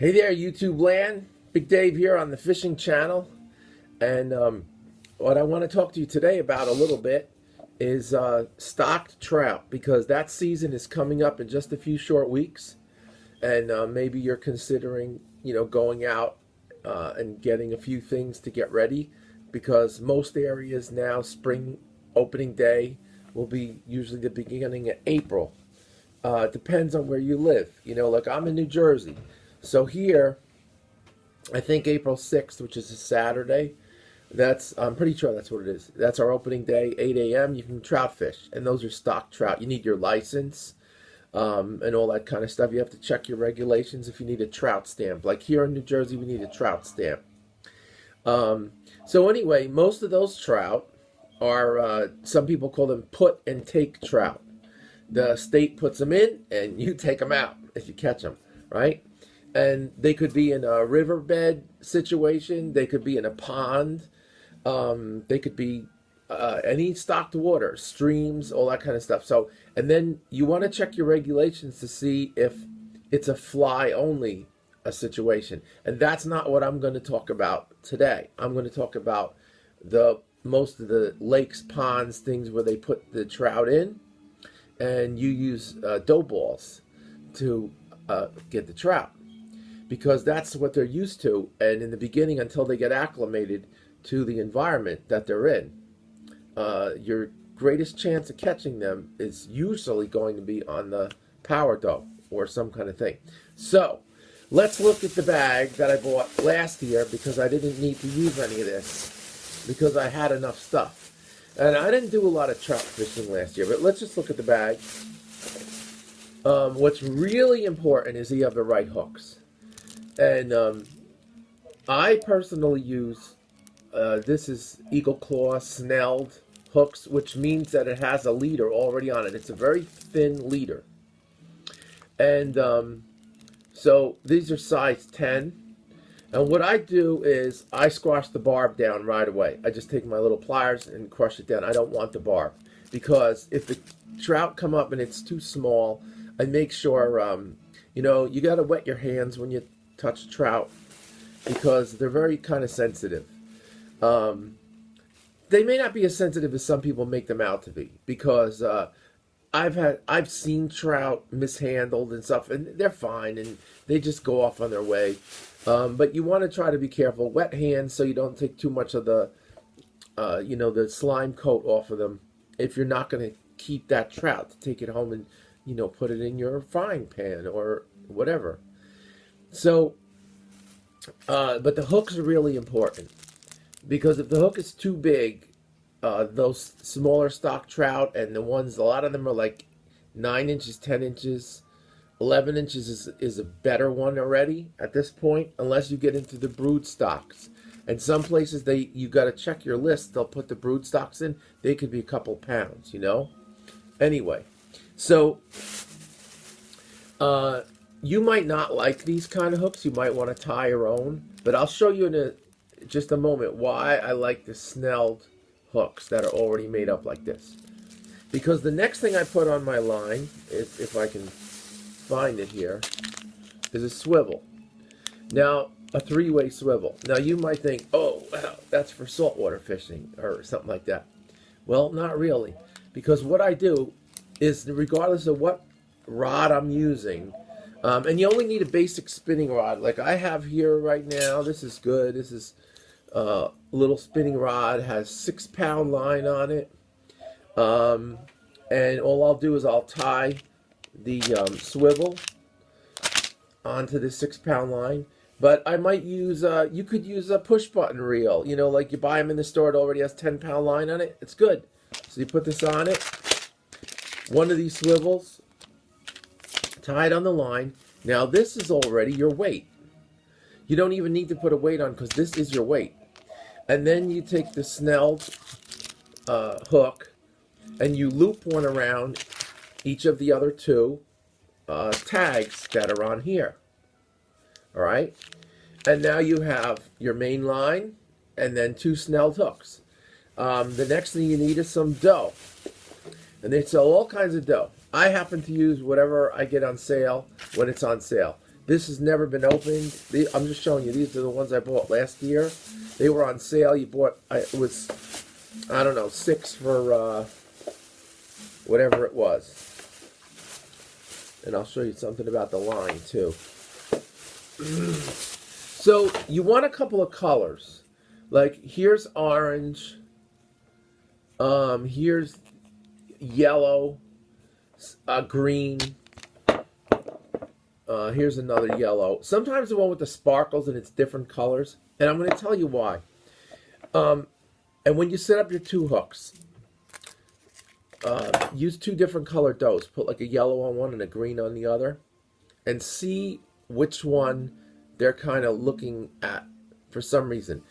Hey there, YouTube land. Big Dave here on the fishing channel. And what I want to talk to you today about a little bit is stocked trout, because that season is coming up in just a few short weeks. And maybe you're considering, going out and getting a few things to get ready, because most areas now, spring opening day will be usually the beginning of April. It depends on where you live. Like I'm in New Jersey. So here, I think April 6th, which is a Saturday, I'm pretty sure that's what it is. That's our opening day, 8 a.m. You can trout fish, and those are stocked trout. You need your license and all that kind of stuff. You have to check your regulations if you need a trout stamp. Like here in New Jersey, we need a trout stamp. So anyway, most of those trout are, some people call them put and take trout. The state puts them in, and you take them out if you catch them, right? And they could be in a riverbed situation. They could be in a pond. They could be any stocked water, streams, all that kind of stuff. So, and then you want to check your regulations to see if it's a fly only a situation. And that's not what I'm going to talk about today. I'm going to talk about most of the lakes, ponds, things where they put the trout in, and you use dough balls to get the trout, because that's what they're used to. And in the beginning, until they get acclimated to the environment that they're in, your greatest chance of catching them is usually going to be on the power dough or some kind of thing. So let's look at the bag that I bought last year, because I didn't need to use any of this because I had enough stuff. And I didn't do a lot of trout fishing last year, but let's just look at the bag. What's really important is you have the right hooks. And I personally use, this is Eagle Claw snelled hooks, which means that it has a leader already on it. It's a very thin leader. And so these are size 10. And what I do is I squash the barb down right away. I just take my little pliers and crush it down. I don't want the barb, because if the trout come up and it's too small, I make sure, you got to wet your hands when you touch trout, because they're very kind of sensitive. They may not be as sensitive as some people make them out to be, because I've seen trout mishandled and stuff, and they're fine, and they just go off on their way. But you want to try to be careful. Wet hands, so you don't take too much of the, the slime coat off of them. If you're not going to keep that trout, to take it home and, put it in your frying pan or whatever. So, but the hooks are really important, because if the hook is too big, those smaller stock trout, and the ones, a lot of them are like 9 inches, 10 inches, 11 inches is a better one already at this point, unless you get into the brood stocks. And some places you got to check your list. They'll put the brood stocks in. They could be a couple pounds, Anyway, so you might not like these kind of hooks. You might want to tie your own. But I'll show you in just a moment why I like the snelled hooks that are already made up like this. Because the next thing I put on my line, if I can find it here, is a swivel. Now, a 3-way swivel. Now, you might think, oh, wow, that's for saltwater fishing or something like that. Well, not really. Because what I do is, regardless of what rod I'm using, and you only need a basic spinning rod. Like I have here right now, this is good. This is a little spinning rod, has 6-pound line on it. And all I'll do is I'll tie the swivel onto the 6-pound line. But I might use, you could use a push button reel, like you buy them in the store. It already has 10-pound line on it. It's good. So you put this on it, one of these swivels, tied on the line. Now this is already your weight. You don't even need to put a weight on, because this is your weight. And then you take the snelled hook, and you loop one around each of the other two tags that are on here. All right? And now you have your main line and then 2 snelled hooks. The next thing you need is some dough. And they sell all kinds of dough. I happen to use whatever I get on sale when it's on sale. This has never been opened. I'm just showing you. These are the ones I bought last year. They were on sale. You bought, it was, I don't know, 6 for whatever it was. And I'll show you something about the line too. So you want a couple of colors. Like here's orange. Here's yellow, green. Here's another yellow. Sometimes the one with the sparkles and it's different colors. And I'm going to tell you why. And when you set up your 2 hooks, use 2 different colored doughs. Put like a yellow on one and a green on the other. And see which one they're kind of looking at for some reason.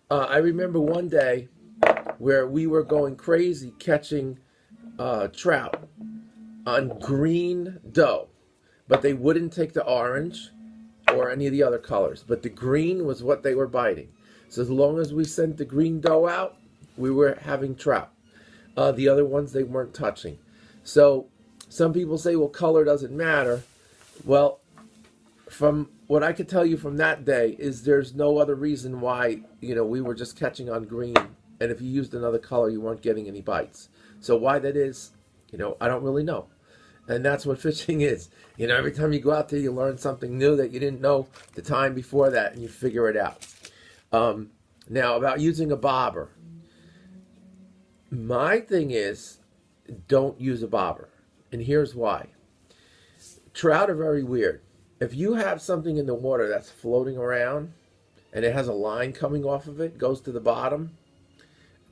I remember one day where we were going crazy catching trout on green dough. But they wouldn't take the orange or any of the other colors. But the green was what they were biting. So as long as we sent the green dough out, we were having trout. The other ones they weren't touching. So some people say, well, color doesn't matter. Well, from what I could tell you from that day is there's no other reason why, we were just catching on green. And if you used another color, you weren't getting any bites. So why that is, I don't really know. And that's what fishing is. Every time you go out there, you learn something new that you didn't know the time before that, and you figure it out. Now, about using a bobber. My thing is, don't use a bobber. And here's why. Trout are very weird. If you have something in the water that's floating around, and it has a line coming off of it, goes to the bottom,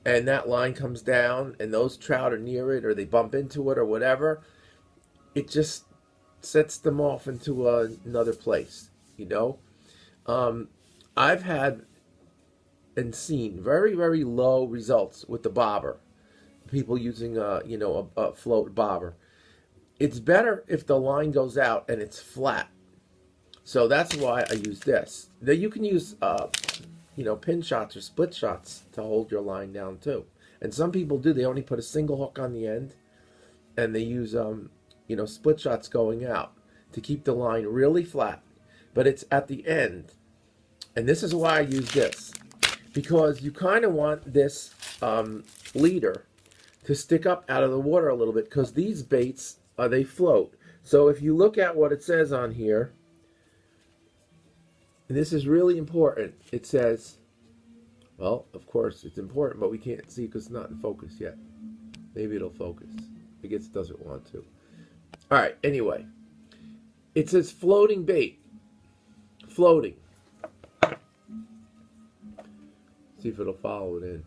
and that line comes down, and those trout are near it, or they bump into it, or whatever, it just sets them off into another place, I've had and seen very, very low results with the bobber. People using, a float bobber. It's better if the line goes out and it's flat. So that's why I use this. Now you can use, pin shots or split shots to hold your line down too. And some people do. They only put a single hook on the end, and they use split shots going out to keep the line really flat. But it's at the end. And this is why I use this. Because you kind of want this leader to stick up out of the water a little bit. Because these baits, they float. So if you look at what it says on here, and this is really important. It says, well, of course it's important, but we can't see because it's not in focus yet. Maybe it'll focus. I guess it doesn't want to. All right, anyway. It says floating bait. Floating. See if it'll follow it in.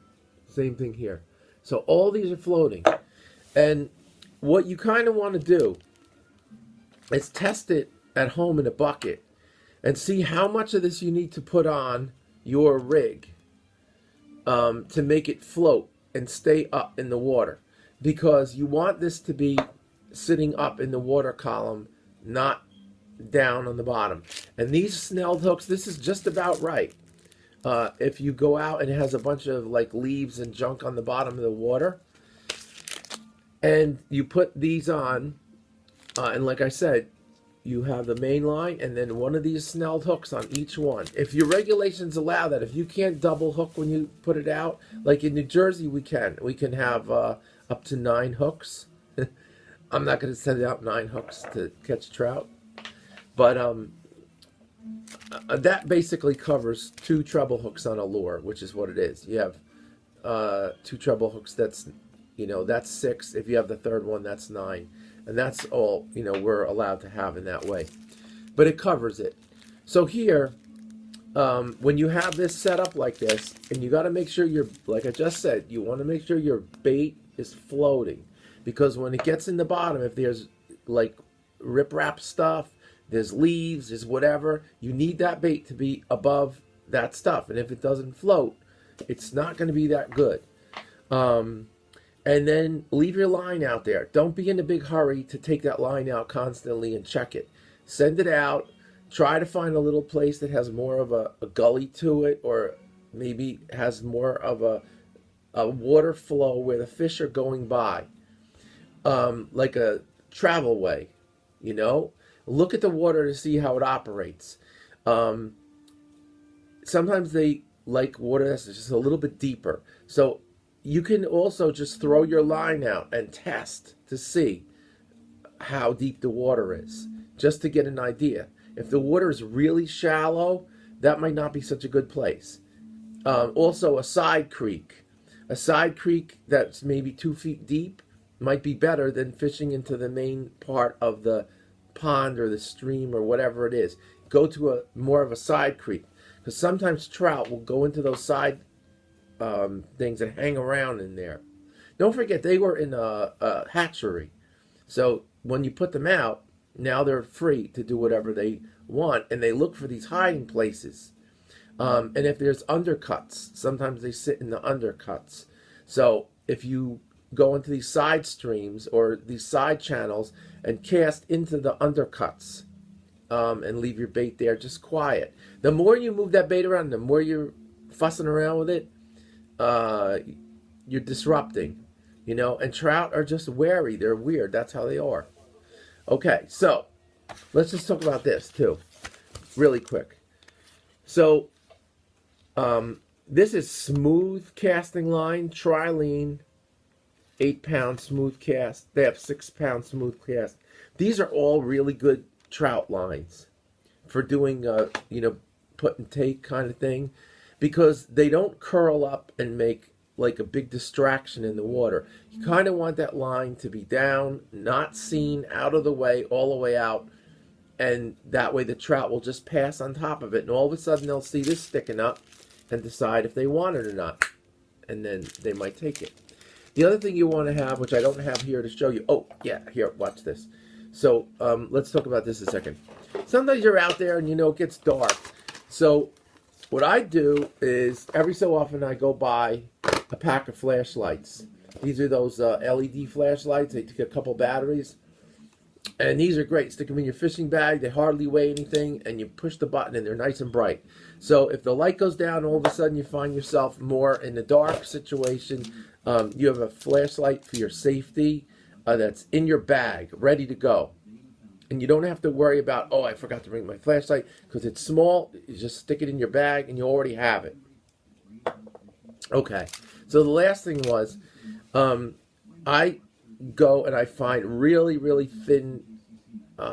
Same thing here. So all these are floating. And what you kind of want to do is test it at home in a bucket and see how much of this you need to put on your rig to make it float and stay up in the water. Because you want this to be sitting up in the water column, not down on the bottom. And these snelled hooks, this is just about right. If you go out and it has a bunch of like leaves and junk on the bottom of the water, and you put these on, and like I said, you have the main line and then one of these snelled hooks on each one. If your regulations allow that, if you can't double hook when you put it out, like in New Jersey we can have up to 9 hooks. I'm not going to send out 9 hooks to catch trout, but that basically covers 2 treble hooks on a lure, which is what it is. You have 2 treble hooks. That's that's 6. If you have the third one, that's 9, and that's all we're allowed to have in that way. But it covers it. So here, when you have this set up like this, and you got to make sure like I just said, you want to make sure your bait is floating, because when it gets in the bottom, if there's like riprap stuff, there's leaves, there's whatever, you need that bait to be above that stuff. And if it doesn't float, it's not going to be that good. And then leave your line out there. Don't be in a big hurry to take that line out constantly and check it. Send it out. Try to find a little place that has more of a gully to it, or maybe has more of a water flow where the fish are going by. Like a travel way, Look at the water to see how it operates. Sometimes they like water that's just a little bit deeper. So you can also just throw your line out and test to see how deep the water is, just to get an idea. If the water is really shallow, that might not be such a good place. Also, a side creek that's maybe 2 feet deep might be better than fishing into the main part of the pond or the stream or whatever it is. Go to a more of a side creek, because sometimes trout will go into those side things and hang around in there. Don't forget, they were in a hatchery, so when you put them out, now they're free to do whatever they want, and they look for these hiding places. And if there's undercuts, sometimes they sit in the undercuts. So if you go into these side streams or these side channels and cast into the undercuts, and leave your bait there, just quiet. The more you move that bait around, the more you're fussing around with it, you're disrupting, you know. And trout are just wary. They're weird. That's how they are. Okay, so let's just talk about this too, really quick. So this is smooth casting line, Trilene, 8-pound smooth cast. They have 6-pound smooth cast. These are all really good trout lines for doing, you know, put and take kind of thing, because they don't curl up and make like a big distraction in the water. You kind of want that line to be down, not seen, out of the way, all the way out, and that way the trout will just pass on top of it, and all of a sudden they'll see this sticking up and decide if they want it or not, and then they might take it. The other thing you want to have, which I don't have here to show you, oh yeah, here, watch this. So let's talk about this a second. Sometimes you're out there and you know it gets dark. So what I do is every so often I go buy a pack of flashlights. These are those LED flashlights. They take a couple batteries. And these are great. Stick them in your fishing bag. They hardly weigh anything. And you push the button and they're nice and bright. So if the light goes down, all of a sudden you find yourself more in the dark situation. You have a flashlight for your safety. That's in your bag, ready to go. And you don't have to worry about, oh, I forgot to bring my flashlight, because it's small. You just stick it in your bag and you already have it. Okay, so the last thing was, I go and I find really, really thin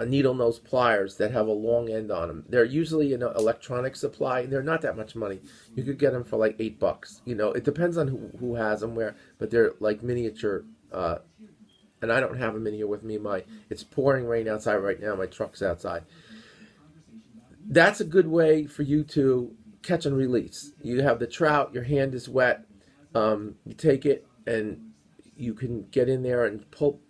needle nose pliers that have a long end on them. They're usually in an electronic supply, and they're not that much money. You could get them for like $8. You know, it depends on who has them where, but they're like miniature. And I don't have them in here with me. It's pouring rain outside right now. My truck's outside. That's a good way for you to catch and release. You have the trout, your hand is wet. You take it and you can get in there and pull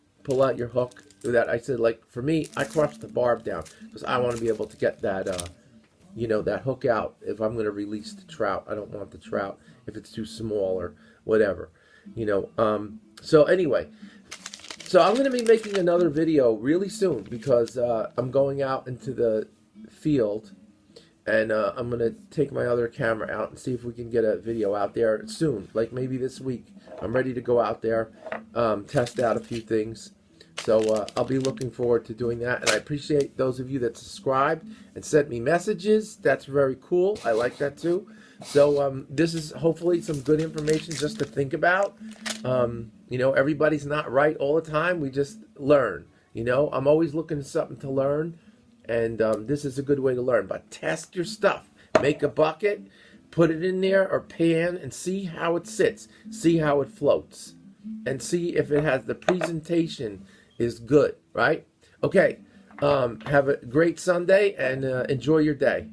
out your hook. That I said, like for me, I crush the barb down because I want to be able to get that, you know, that hook out if I'm going to release the trout. I don't want the trout if it's too small or whatever, you know. So anyway. So I'm going to be making another video really soon, because I'm going out into the field, and I'm going to take my other camera out and see if we can get a video out there soon, like maybe this week. I'm ready to go out there, test out a few things. So I'll be looking forward to doing that, and I appreciate those of you that subscribed and sent me messages. That's very cool. I like that too. So this is hopefully some good information just to think about. You know, everybody's not right all the time. We just learn. You know, I'm always looking for something to learn, and this is a good way to learn. But test your stuff. Make a bucket, put it in there or pan, and see how it sits. See how it floats, and see if it has the presentation is good. Right? Okay. Have a great Sunday and enjoy your day.